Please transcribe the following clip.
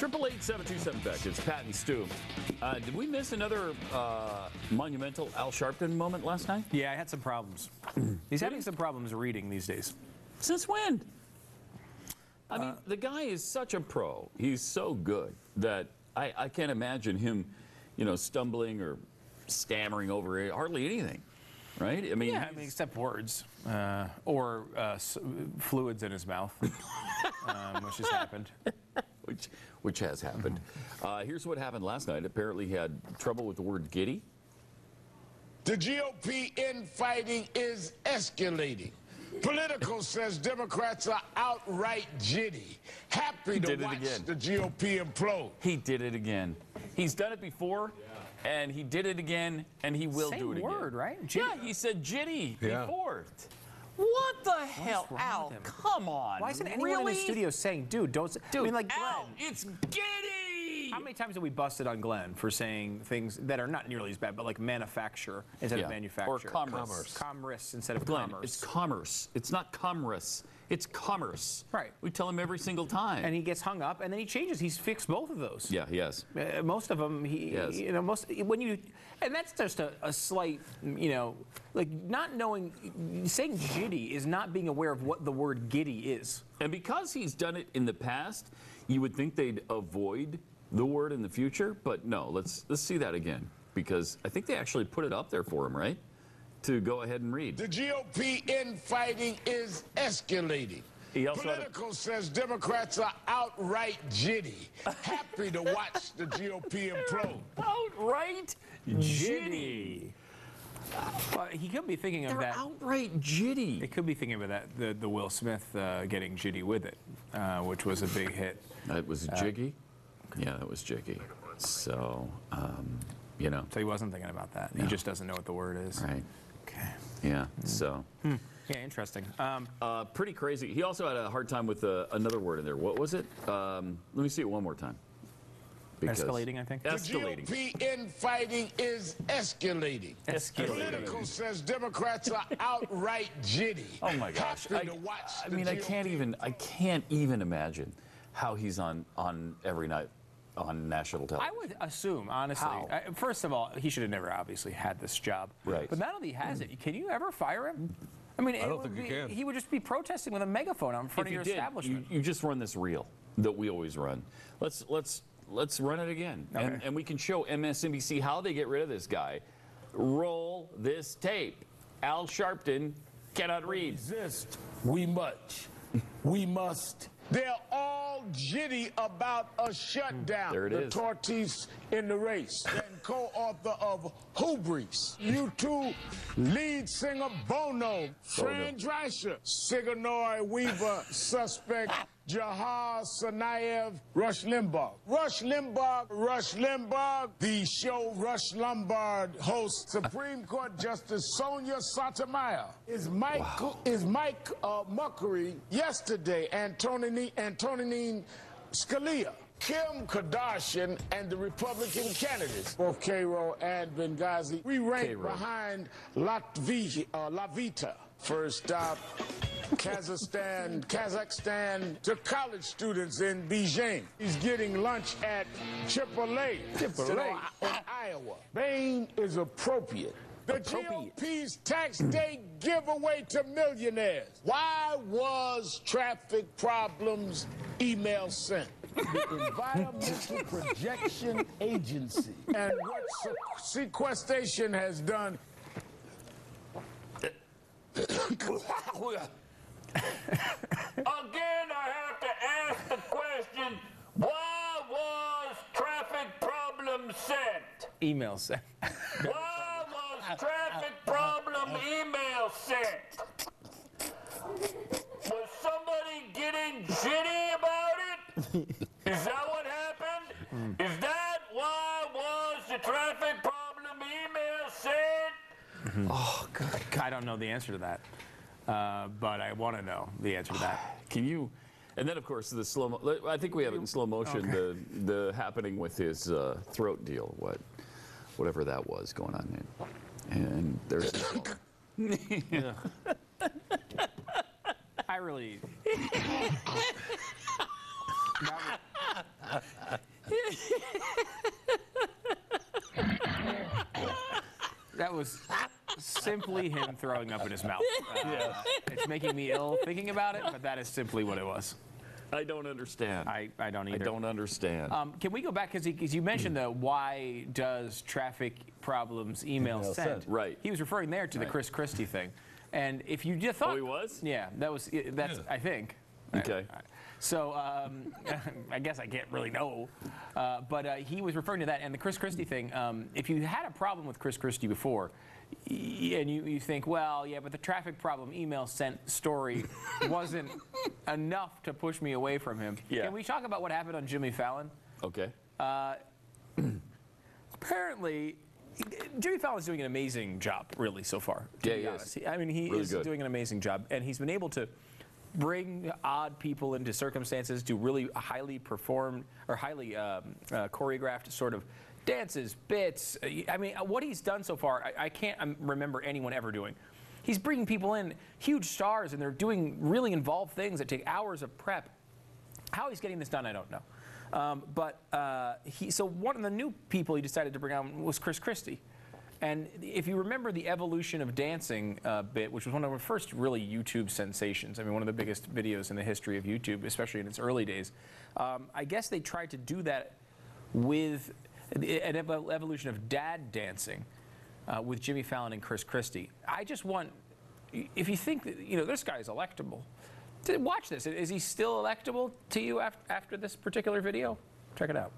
888-727-BECK. It's Pat and Stu. Did we miss another monumental Al Sharpton moment last night? Yeah, I had some problems. He's having some problems reading these days. Since when? I mean, the guy is such a pro. He's so good that I can't imagine him, stumbling or stammering over hardly anything, right? I mean, yeah, except words or fluids in his mouth, which has happened. Which has happened. Here's what happened last night. Apparently, he had trouble with the word giddy. The GOP infighting is escalating. Politico says Democrats are outright jitty. Happy to watch the GOP implode. He did it again. He's done it before, and he did it again, and he will do it again. Same word, right? Jitty. Yeah, he said jitty before. What the hell, Al? Come on. Why isn't anyone in the studio saying, dude, don't say... Dude, I mean, like, Al, Glenn. it's giddy! How many times have we busted on Glenn for saying things that are not nearly as bad, but like manufacture instead of manufacture? Or commerce. Commerce instead of Glenn, commerce. it's commerce. It's not commerce. It's commerce. Right. We tell him every single time. And he gets hung up, and then he changes. He's fixed both of those. Yeah, he has. Most of them, and that's just a slight, like not knowing, saying jitty is not being aware of what the word giddy is. And because he's done it in the past, you would think they'd avoid the word in the future, but no, let's see that again, because I think they actually put it up there for him, right? To go ahead and read. The GOP infighting is escalating. Politico says Democrats are outright jitty. Happy to watch the GOP implode. Outright jitty. Well, he could be thinking of They're that. Outright jitty. It could be thinking of that the Will Smith getting jitty with it, which was a big hit. That was jiggy. Yeah, that was jiggy. So, So he wasn't thinking about that. No. He just doesn't know what the word is. Right. Okay. Yeah. So. Yeah, interesting. Pretty crazy. He also had a hard time with another word in there. What was it? Let me see it one more time. Escalating, I think. Escalating. The GOP infighting is escalating. Politico says Democrats are outright jitty. Oh my gosh! I can't even imagine how he's on every night on national television. I would assume, honestly. First of all, he should have never obviously had this job. Right. But not only has it, can you ever fire him? I mean, I don't think you can. He would just be protesting with a megaphone in front of your establishment. You just run this reel that we always run. Let's run it again, okay. and we can show MSNBC how they get rid of this guy. Roll this tape. Al Sharpton cannot read. Resist. We must. They're all jitty about a shutdown. There it is. The tortoise in the race. And co-author of Hubris. U2 lead singer Bono. Fran Drescher. Sigourney Weaver suspect. Jahar Tsarnaev, Rush Limbaugh. Rush Limbaugh. The show Rush Lombard hosts Supreme Court Justice Sonia Sotomayor. Is Mike Muckery yesterday, Antonin Scalia. Kim Kardashian and the Republican candidates, both Cairo and Benghazi, we rank behind Lavita. First stop, Kazakhstan to college students in Beijing. He's getting lunch at Chipotle in Iowa. Bain is appropriate. The GOP's tax day giveaway to millionaires. Why was traffic problems email sent? The Environmental Projection Agency. And what sequestration has done. Again, I have to ask the question, why was traffic problem sent? Email sent. Why was traffic problem email sent? Was somebody getting jitty about it? Is that what happened? Is that why was the traffic problem email sent? Oh, God. I don't know the answer to that. But I want to know the answer to that. Can you? And then, of course, the slow. I think we have it in slow motion. Okay. The happening with his throat deal, whatever that was going on. And there's. I really. was simply him throwing up in his mouth. It's making me ill thinking about it, but that is simply what it was. I don't understand. I don't either. I don't understand. Can we go back, because you mentioned the why does traffic problems email sent? Right. He was referring there to the Chris Christie thing. And if you just thought... Oh, he was? Yeah, that's, I think. Okay. So I guess I can't really know. But he was referring to that. And the Chris Christie thing, if you had a problem with Chris Christie before, and you think, well, yeah, but the traffic problem email sent story wasn't enough to push me away from him. Yeah. Can we talk about what happened on Jimmy Fallon? Okay. Apparently, Jimmy Fallon's doing an amazing job, really, so far. Yeah, he is. I mean, he really is good. doing an amazing job, and he's been able to bring odd people into circumstances, do really highly performed or highly choreographed sort of dances, bits. I mean, what he's done so far, I can't remember anyone ever doing. He's bringing people in, huge stars, and they're doing really involved things that take hours of prep. How he's getting this done, I don't know. So one of the new people he decided to bring on was Chris Christie. And if you remember the evolution of dancing bit, which was one of the first really YouTube sensations, I mean, one of the biggest videos in the history of YouTube, especially in its early days, I guess they tried to do that with an evolution of dad dancing with Jimmy Fallon and Chris Christie. I just want, if you think that, you know, this guy's electable, watch this. Is he still electable to you after this particular video? Check it out.